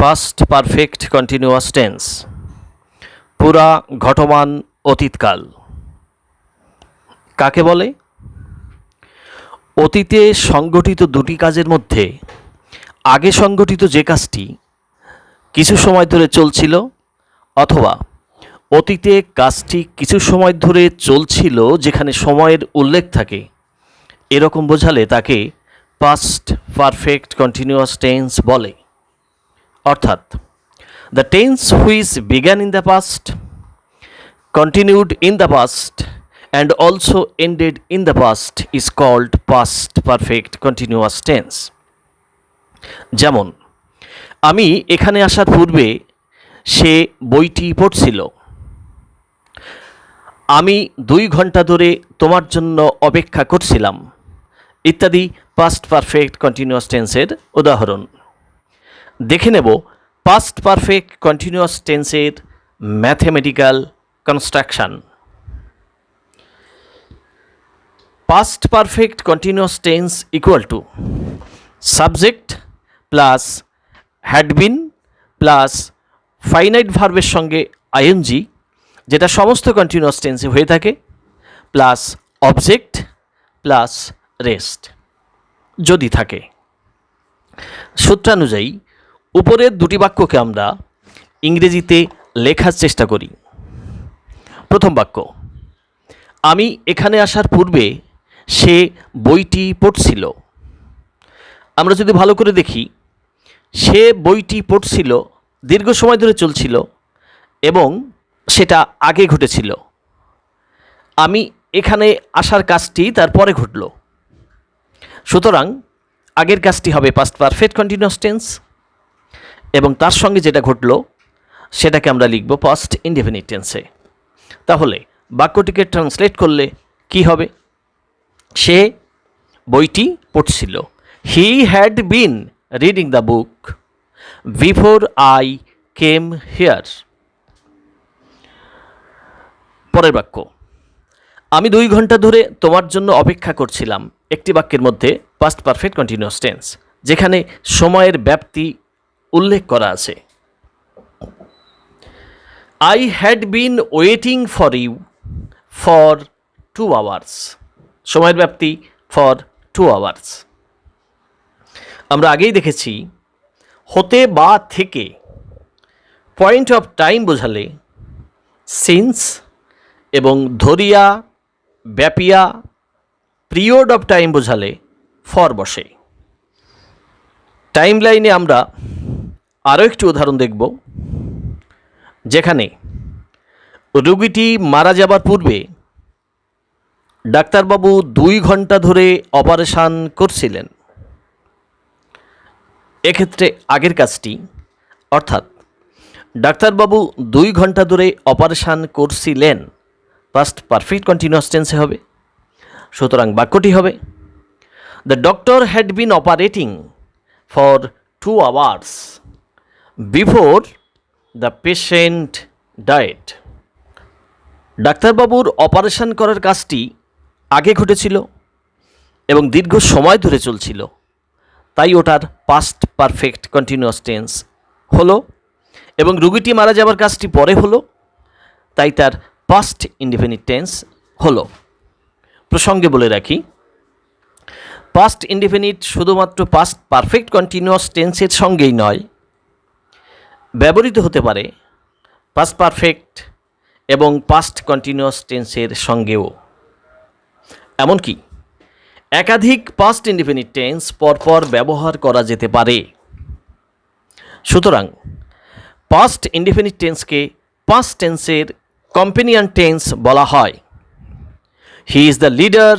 Past perfect continuous tense, পুরা ঘটমান অতীতকাল কাকে বলে? অতীতে সংগঠিত দুটি কাজের মধ্যে আগে সংগঠিত যে কাজটি কিছু সময় ধরে চলছিল, অথবা অতীতে কাজটি কিছু সময় ধরে চলছিল যেখানে সময়ের উল্লেখ থাকে, এরকম বোঝালে তাকে পাস্ট পারফেক্ট কন্টিনিউয়াস টেন্স বলে। অর্থাৎ the tense which began in the past, continued in the past and also ended in the past is called past perfect continuous tense. যেমন, আমি এখানে আসার পূর্বে সে বইটি পড়ছিল। আমি 2 ঘন্টা ধরে তোমার জন্য অপেক্ষা করছিলাম, ইত্যাদি পাস্ট পারফেক্ট কন্টিনিউয়াস টেন্সের উদাহরণ। দেখে নেব পাস্ট পারফেক্ট কন্টিনিউয়াস টেন্সের mathematical construction. Past perfect continuous tense equal to subject plus had been plus finite ভার্বের সঙ্গে ing, যেটা সমস্ত কন্টিনিউয়াস টেন্সে হয়ে থাকে, প্লাস অবজেক্ট প্লাস রেস্ট যদি থাকে। সূত্রানুযায়ী উপরের দুটি বাক্যকে আমরা ইংরেজিতে লেখার চেষ্টা করি। প্রথম বাক্য, আমি এখানে আসার পূর্বে সে বইটি পড়ছিল। আমরা যদি ভালো করে দেখি, সে বইটি পড়ছিল দীর্ঘ সময় ধরে চলছিল এবং সেটা আগে ঘটেছিল। আমি এখানে আসার কাজটি তারপরে ঘটল, সুতরাং আগের কাজটি হবে পাস্ট পারফেক্ট কন্টিনিউয়াস টেন্স এবং তার সঙ্গে যেটা ঘটল সেটাকে আমরা লিখব পাস্ট ইনডেফিনিট টেন্সে। তাহলে বাক্যটিকে ট্রান্সলেট করলে কি হবে? সে বইটি পড়ছিল। হি had been reading the book before I came here. পরের বাক্য, আমি 2 ঘন্টা ধরে তোমার জন্য অপেক্ষা করছিলাম। একটি বাক্যের মধ্যে পাস্ট পারফেক্ট কন্টিনিউয়াস টেন্স, যেখানে সময়ের ব্যাপ্তি উল্লেখ করা আছে। I had been waiting for you for 2 hours. সময়ের ব্যাপ্তি for 2 hours. আমরা আগেই দেখেছি হতে বা থেকে পয়েন্ট অফ টাইম বোঝালে সিন্স এবং ধরিয়া ব্যাপিয়া পিরিয়ড অফ টাইম বোঝালে ফর বসে। টাইম লাইনে আমরা আরও একটি উদাহরণ দেখব, যেখানে রোগীটি মারা যাবার পূর্বে ডাক্তারবাবু 2 ঘন্টা ধরে অপারেশন করছিলেন। এক্ষেত্রে আগের কাজটি, অর্থাৎ ডাক্তারবাবু 2 ঘন্টা ধরে অপারেশন করছিলেন, পাস্ট পারফেক্ট কন্টিনিউয়াস টেন্সে হবে। সুতরাং বাক্যটি হবে the doctor had been operating for 2 hours before the patient died. ডাক্তারবাবুর অপারেশন করার কাজটি আগে ঘটেছিল এবং দীর্ঘ সময় ধরে চলছিল, তাই ওটার পাস্ট পারফেক্ট কন্টিনিউয়াস টেন্স হলো, এবং রোগীটি মারা যাবার কাজটি পরে হলো, তাই তার পাস্ট ইনডেফিনিট টেন্স হলো। প্রসঙ্গে বলে রাখি, পাস্ট ইনডেফিনিট শুধুমাত্র পাস্ট পারফেক্ট কন্টিনিউয়াস টেন্সের সঙ্গেই নয়, ব্যবহৃত হতে পারে পাস্ট পারফেক্ট এবং পাস্ট কন্টিনিউয়াস টেন্সের সঙ্গেও। এমনকি একাধিক পাস্ট ইনডেফিনিট টেন্স পরপর ব্যবহার করা যেতে পারে। সুতরাং পাস্ট ইনডেফিনিট টেন্সকে পাস্ট টেন্সের কম্পেনিয়ন টেন্স বলা হয়। He is the leader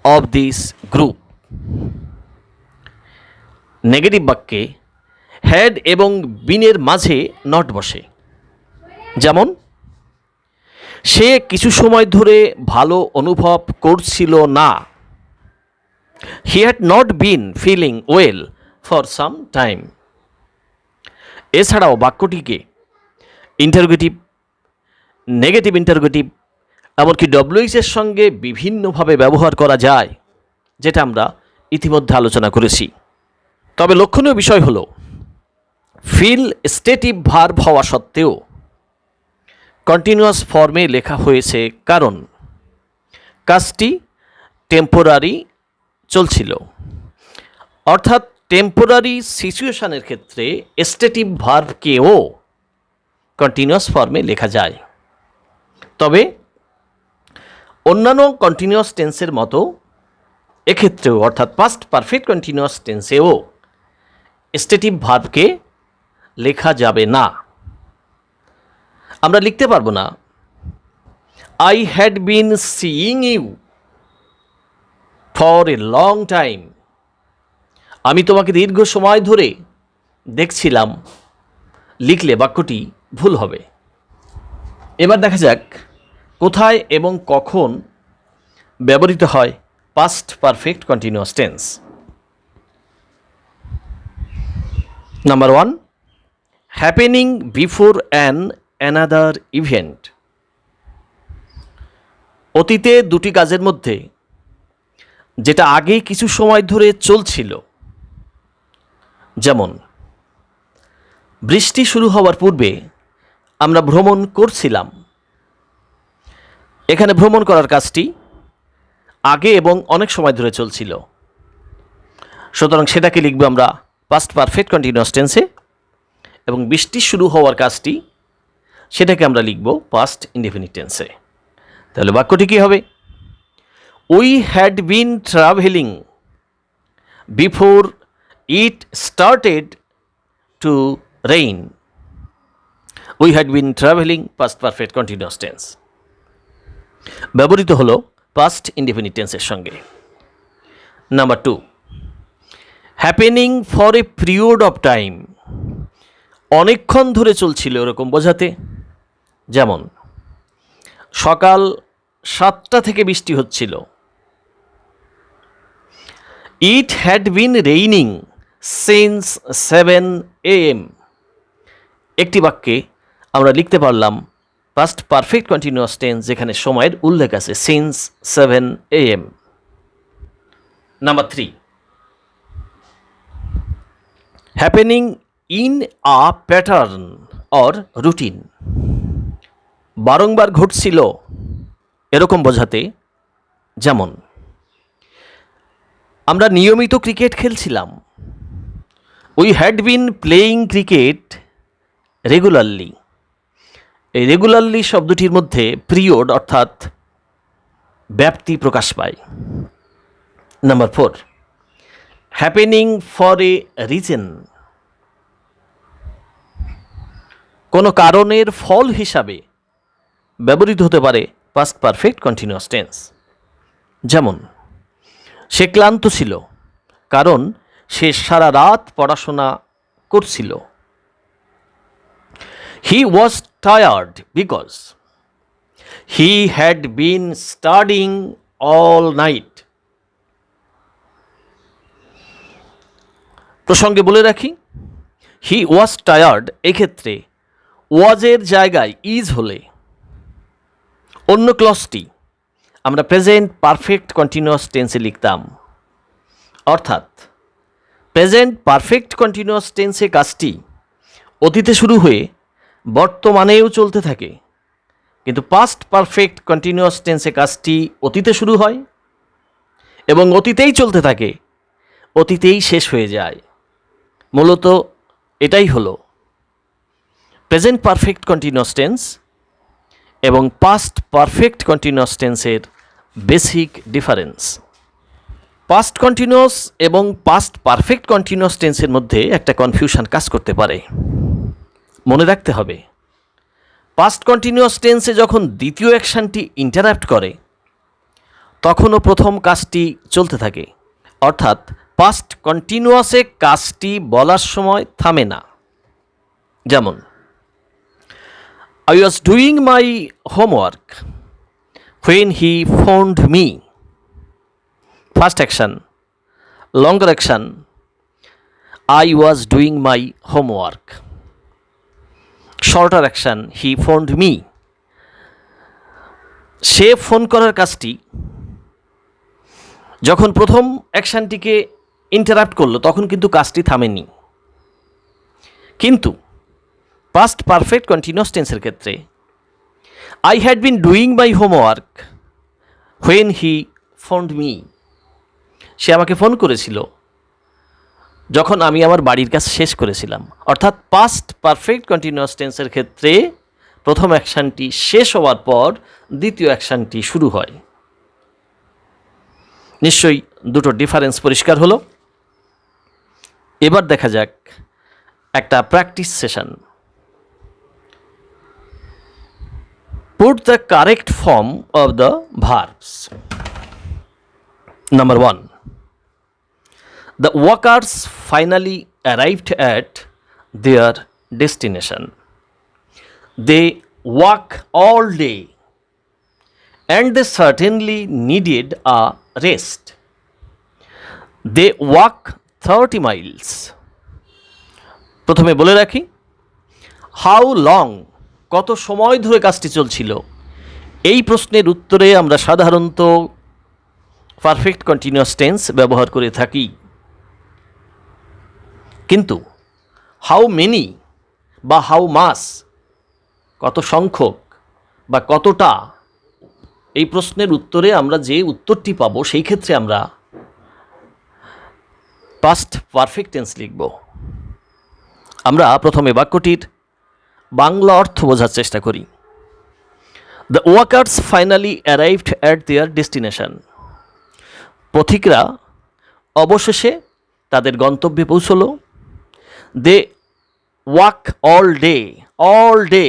of this group. Negative বাক্যে হ্যাড এবং বিনের মাঝে নট বসে। যেমন, সে কিছু সময় ধরে ভালো অনুভব করছিল না। He had not been feeling well for some time. এছাড়াও বাক্যটিকে ইন্টারোগেটিভ, নেগেটিভ ইন্টারোগেটিভ, এমনকি ডব্লিউএইচের সঙ্গে বিভিন্নভাবে ব্যবহার করা যায়, যেটা আমরা ইতিমধ্যে আলোচনা করেছি। তবে লক্ষণীয় বিষয় হলো ফিল স্টেটিভ ভার্ব হওয়া সত্ত্বেও কন্টিনিউয়াস ফর্মে লেখা হয়েছে কারণ কাজটি টেম্পোরারি চলছিল। অর্থাৎ টেম্পোরারি সিচুয়েশনের ক্ষেত্রে স্টেটিভ ভার্বকেও কন্টিনিউয়াস ফর্মে লেখা যায়, তবে অন্যান্য কন্টিনিউয়াস টেন্সের মতো এক্ষেত্রেও অর্থাৎ পাস্ট পারফেক্ট কন্টিনিউয়াস টেন্সেও স্টেটিভ ভার্বকে লেখা যাবে না। আমরা লিখতে পারবো না I had been seeing you for a long time. আমি তোমাকে দীর্ঘ সময় ধরে দেখছিলাম। লিখলে বাক্যটি ভুল হবে। এবার দেখা যাক কোথায় এবং কখন ব্যবহৃত হয় past perfect continuous tense. Number 1, happening before another event. অতীতে দুটি কাজের মধ্যে যেটা আগে কিছু সময় ধরে চলছিল, যেমন বৃষ্টি শুরু হওয়ার পূর্বে আমরা ভ্রমণ করছিলাম। এখানে ভ্রমণ করার কাজটি আগে এবং অনেক সময় ধরে চলছিল, সুতরাং সেটাকে লিখব আমরা পাস্ট পারফেক্ট কন্টিনিউয়াস টেন্সে, এবং বৃষ্টি শুরু হওয়ার কাজটি সেটাকে আমরা লিখব পাস্ট ইনডেফিনিট টেন্সে। তাহলে বাক্যটি কী হবে? We had been travelling before it started to rain. We had been travelling past perfect continuous tense ব্যবহৃত হলো পাস্ট ইনডেফিনিট টেন্সের সঙ্গে। Number 2, happening for a period of time. অনেকক্ষণ ধরে চলছিল এরকম বোঝাতে, যেমন সকাল 7টা থেকে বৃষ্টি হচ্ছিল। It had been raining since 7 AM। একটি বাক্যে আমরা লিখতে পারলাম পাস্ট পারফেক্ট কন্টিনিউয়াস টেন্স যেখানে সময়ের উল্লেখ আছে since 7 AM। Number 3, happening in a pattern or routine. বারংবার ঘটছিল এরকম বোঝাতে, যেমন আমরা নিয়মিত ক্রিকেট খেলছিলাম। We had been playing cricket regularly. এই রেগুলারলি শব্দটির মধ্যে পিরিয়ড অর্থাৎ ব্যাপ্তি প্রকাশ পায়। Number 4, happening for a reason. কোনো কারণের ফল হিসাবে ব্যবহৃত হতে পারে পাস্ট পারফেক্ট কন্টিনিউয়াস টেন্স, যেমন সে ক্লান্ত ছিল কারণ সে সারা রাত পড়াশোনা করছিল। He was tired because he had been studying all night. প্রসঙ্গে বলে রাখি, হি ওয়াজ টায়ার্ড এক্ষেত্রে ওয়াজের জায়গায় ইজ হলে অন্য ক্লজটি আমরা প্রেজেন্ট পারফেক্ট কন্টিনিউয়াস টেন্সে লিখতাম। অর্থাৎ প্রেজেন্ট পারফেক্ট কন্টিনিউয়াস টেন্সে কাজটি অতীতে শুরু হয়ে বর্তমানেও চলতে থাকে, কিন্তু পাস্ট পারফেক্ট কন্টিনিউয়াস টেন্সে কাজটি অতীতে শুরু হয় এবং অতীতেই চলতে থাকে, অতীতেই শেষ হয়ে যায়। মূলত এটাই হলো প্রেজেন্ট পারফেক্ট কন্টিনিউয়াস টেন্স এবং পাস্ট পারফেক্ট কন্টিনিউয়াস টেন্সের বেসিক ডিফারেন্স। পাস্ট কন্টিনিউয়াস এবং পাস্ট পারফেক্ট কন্টিনিউয়াস টেন্সের মধ্যে একটা কনফিউশন কাজ করতে পারে। মনে রাখতে হবে, পাস্ট কন্টিনিউয়াস টেন্সে যখন দ্বিতীয় অ্যাকশনটি ইন্টারাপ্ট করে তখনও প্রথম কাজটি চলতে থাকে, অর্থাৎ পাস্ট কন্টিনিউয়াসে কাজটি বলার সময় থামে না। যেমন I was doing my homework when he phoned me. First action, longer action, I was doing my homework. Shorter action, he phoned me. Say phone করার কাজটি যখন প্রথম অ্যাকশনটিকে ইন্টারাপ্ট করলো তখন কিন্তু কাজটি থামেনি, কিন্তু পাস্ট পারফেক্ট কন্টিনিউয়াস টেন্সের ক্ষেত্রে I had been doing my homework when he phoned me, সে আমাকে ফোন করেছিল যখন আমি আমার বাড়ির কাজ শেষ করেছিলাম। অর্থাৎ পাস্ট পারফেক্ট কন্টিনিউয়াস টেন্সের ক্ষেত্রে প্রথম অ্যাকশানটি শেষ হওয়ার পর দ্বিতীয় অ্যাকশানটি শুরু হয়। নিশ্চয়ই দুটো ডিফারেন্স পরিষ্কার হলো। এবার দেখা যাক একটা practice session. Put the correct form of the verbs. Number 1. The workers finally arrived at their destination. They work all day and they certainly needed a rest. They walk 30 miles. প্রথমে বলে রাখি, how long, কত সময় ধরে কাজটি চলছিল, এই প্রশ্নের উত্তরে আমরা সাধারণত পারফেক্ট কন্টিনিউয়াস টেন্স ব্যবহার করে থাকি। কিন্তু হাউ মেনি বা হাউ মাস, কত সংখ্যক বা কতটা, এই প্রশ্নের উত্তরে আমরা যে উত্তরটি পাব সেই ক্ষেত্রে আমরা পাস্ট পারফেক্ট টেন্স লিখব। আমরা প্রথমে বাক্যটির বাংলা অর্থ বোঝার চেষ্টা করি। The workers finally arrived at their destination. পথিকরা অবশেষে তাদের গন্তব্যে পৌঁছল। দে ওয়াক অল ডে,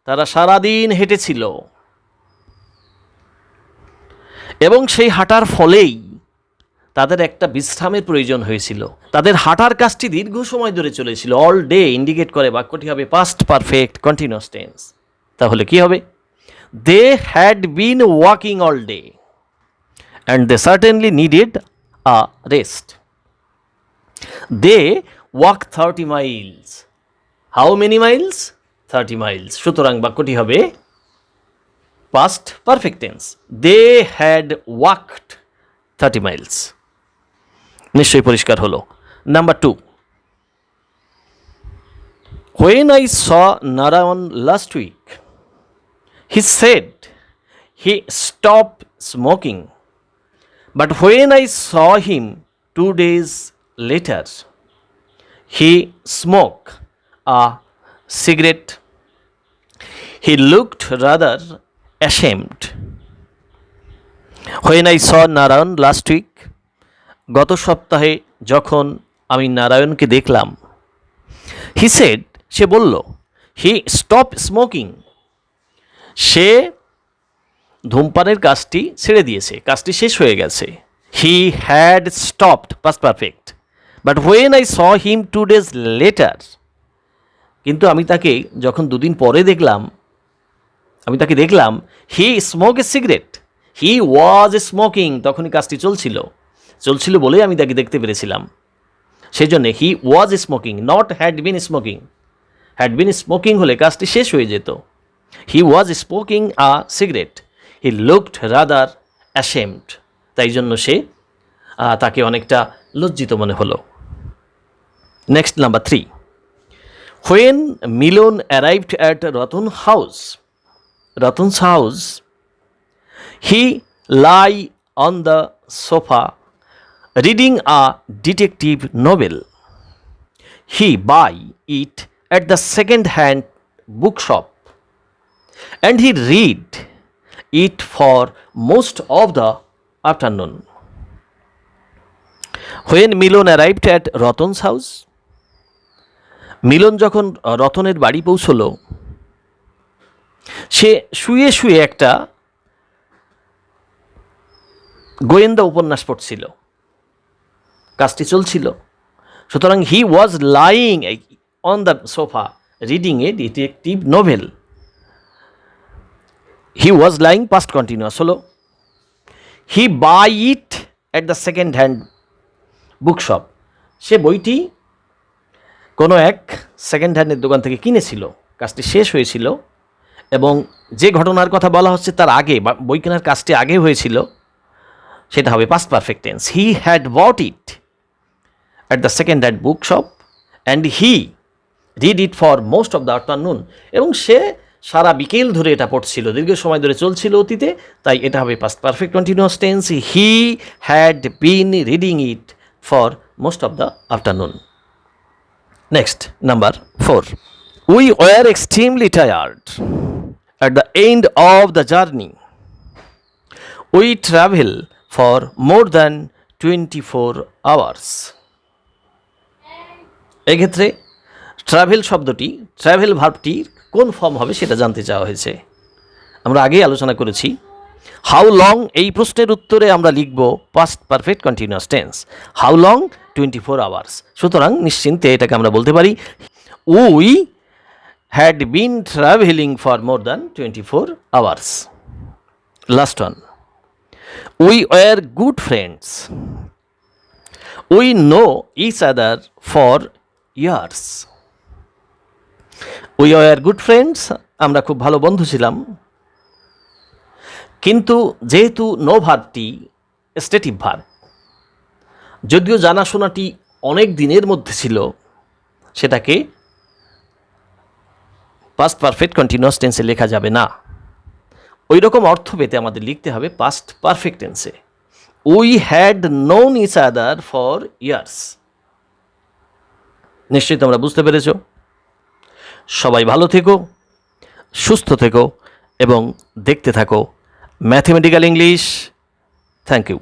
তারা সারাদিন হেঁটেছিল এবং সেই হাঁটার ফলেই তাদের একটা বিশ্রামের প্রয়োজন হয়েছিল। তাদের হাঁটার কাজটি দীর্ঘ সময় ধরে চলেছিল। অল ডে ইন্ডিকেট করে বাক্যটি হবে পাস্ট পারফেক্ট কন্টিনিউয়াস টেন্স। তাহলে কি হবে? They had been walking all day and they certainly needed a rest. They walk 30 miles. How many miles? 30 miles. সুতরাং বাক্যটি হবে past perfect tense. They had walked 30 miles. নিশ্চয়ই পরিষ্কার হলো। Number 2. When I saw Narayan last week, he said he stopped smoking. But when I saw him 2 days later, he smoked a cigarette. He looked rather ashamed. When I saw Narayan last week, গত সপ্তাহে যখন আমি নারায়ণকে দেখলাম, he said, সে বলল, he stop smoking, সে ধূমপানের কাজটি ছেড়ে দিয়েছে, কাজটি শেষ হয়ে গেছে। He had stopped past perfect. But when I saw him 2 days letter, কিন্তু আমি তাকে যখন 2 দিন পরে দেখলাম, হি smoke A cigarette. He was smoking, তখনই কাজটি চলছিল বলেই আমি তাকে দেখতে পেরেছিলাম। সেই জন্যে he was smoking, not had been smoking. Had been smoking হলে কাজটি শেষ হয়ে যেত। He was smoking a cigarette. He looked rather ashamed, তাই জন্য সে তাকে অনেকটা লজ্জিত মনে হলো। Next, number 3. When Milan arrived at Ratan's house, he lie on the sofa reading a detective novel. He buy it at the second-hand bookshop and he read it for most of the afternoon. When Milon arrived at Ratan's house, মিলন যখন রতনের বাড়ি পৌঁছল, সে শুয়ে শুয়ে একটা গোয়েন্দা উপন্যাস পড়ছিল, কাজটি চলছিল। সুতরাং he was lying on the sofa reading a detective novel. He was lying past continuous হলো। He buy it at the second hand bookshop, সে বইটি কোনো এক সেকেন্ড হ্যান্ডের দোকান থেকে কিনেছিল, কাজটি শেষ হয়েছিল এবং যে ঘটনার কথা বলা হচ্ছে তার আগে, বই কেনার কাজটি আগে হয়েছিল, সেটা হবে past perfect tense. He had bought it at the second hand bookshop and he read it for most of the afternoon, এবং সে সারা বিকেল ধরে এটা পড়ছিল, দীর্ঘ সময় ধরে চলছিল অতীতে, তাই এটা হবে past perfect continuous tense. He had been reading it for most of the afternoon. Next, number 4, we were extremely tired at the end of the journey. We travel for more than 24 hours. এক্ষেত্রে travel শব্দটি, travel ভার্বটির কোন form হবে সেটা জানতে চাওয়া হয়েছে। আমরা আগেই আলোচনা করেছি। হাউ লং, এই প্রশ্নের উত্তরে আমরা লিখব past perfect continuous tense. How long 24 hours. সুতরাং নিশ্চিন্তে এটাকে আমরা বলতে পারি we had been traveling for more than 24 hours. Last one. We were good friends. We know each other for years. We were good friends. আমরা খুব ভালো বন্ধু ছিলাম। কিন্তু যেহেতু নো ভার্বটি স্টেটিভ ভার্ব, যদিও জানাশোনাটি অনেক দিনের মধ্যে ছিল, সেটাকে পাস্ট পারফেক্ট কন্টিনিউয়াস টেন্সে লেখা যাবে না। ওই রকম অর্থ পেতে আমাদের লিখতে হবে পাস্ট পারফেক্ট টেন্সে। We had known each other for years. নিশ্চয়ই তোমরা বুঝতে পেরেছ। সবাই ভালো থেকো, সুস্থ থেকো এবং দেখতে থাকো ম্যাথমেটিক্যাল ইংলিশ। Thank you.